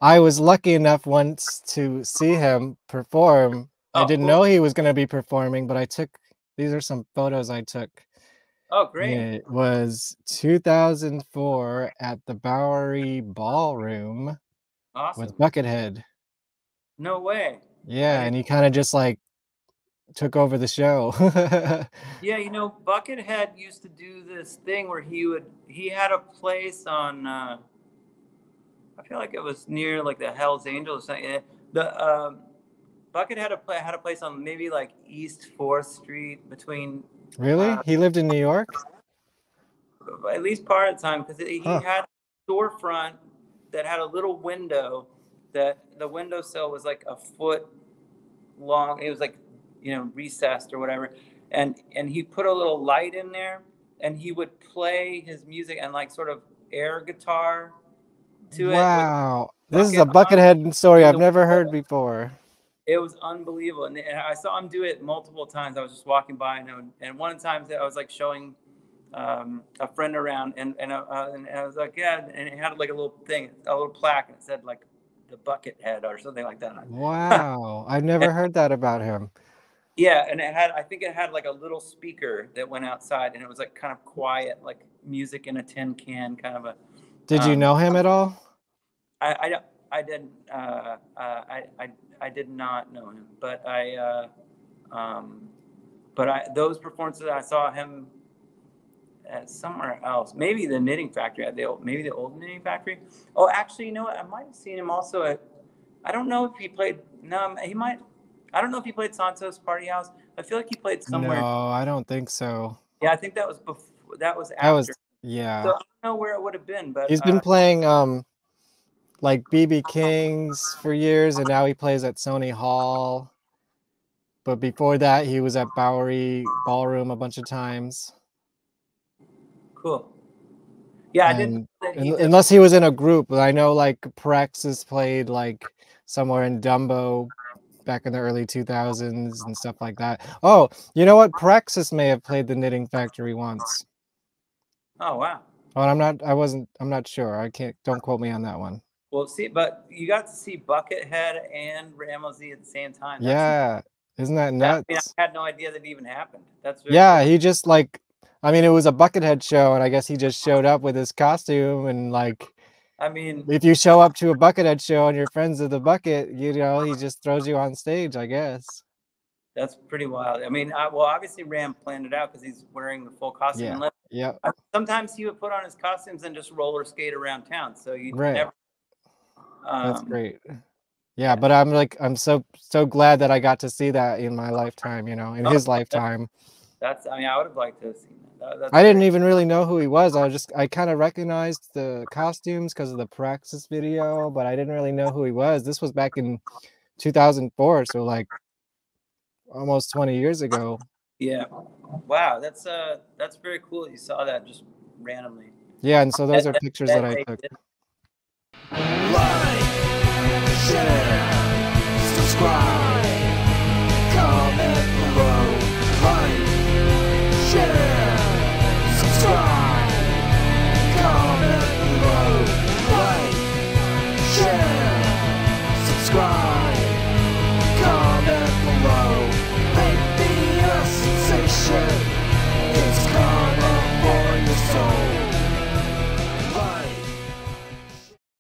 I was lucky enough once to see him perform. I Oh, didn't cool. know he was going to be performing, but these are some photos I took. Oh, great. It was 2004 at the Bowery Ballroom with Awesome. Buckethead. No way. Yeah, and he kind of just like took over the show. Yeah, you know, Buckethead used to do this thing where he had a place on I feel like it was near like the Hell's Angels. The Bucket had a place on maybe like East 4th Street between Really? He lived in New York? at least part of the time, because he Huh. had a storefront that had a little window that the windowsill was like a foot long. It was like, you know, recessed or whatever. And he put a little light in there, and he would play his music and like sort of air guitar to it with Wow. This is a Buckethead story I've never heard before. It was unbelievable, and I saw him do it multiple times. I was just walking by, and one of the times I was like showing a friend around, and I was like, yeah, and it had like a little thing, a little plaque, and it said like the Buckethead or something like that. Wow, I've never heard that about him. Yeah, and I think it had like a little speaker that went outside, and it was like kind of quiet, like music in a tin can, kind of a. Did you know him at all? I didn't. I did not know him, but those performances I saw him at somewhere else, maybe the Knitting Factory, maybe the old Knitting Factory. Oh, actually, you know what? I might have seen him also at. I don't know if he played. No, he might. I don't know if he played Santos Party House. I feel like he played somewhere. No, I don't think so. Yeah, I think that was before. That was after. Yeah. So I don't know where it would have been, but he's been playing like BB King's for years, and now he plays at Sony Hall. But before that, he was at Bowery Ballroom a bunch of times. Cool. Yeah, and I didn't. Unless he was in a group, but I know like Praxis played like somewhere in Dumbo back in the early 2000s and stuff like that. Oh, you know what? Praxis may have played the Knitting Factory once. Oh wow. Oh, I'm not sure. Don't quote me on that one. Well, see, but you got to see Buckethead and Rammellzee at the same time. Yeah, isn't that nuts? I mean, I had no idea that even happened. That's cool. He just like, I mean, it was a Buckethead show, and I guess he just showed up with his costume, and like, I mean, if you show up to a Buckethead show and you're friends of the Bucket, you know, he just throws you on stage, I guess. That's pretty wild. I mean, well, obviously Ram planned it out because he's wearing the full costume. Yeah. Sometimes he would put on his costumes and just roller skate around town, so you never. That's great. Yeah, but I'm so glad that I got to see that in my lifetime, you know, in his lifetime. I mean, I would have liked to have seen that. I didn't even really know who he was. I kind of recognized the costumes because of the Praxis video, but I didn't really know who he was. This was back in 2004, so like almost 20 years ago. Yeah. Wow, that's very cool that you saw that just randomly. Yeah, and so those are pictures that I took. Like, share, subscribe.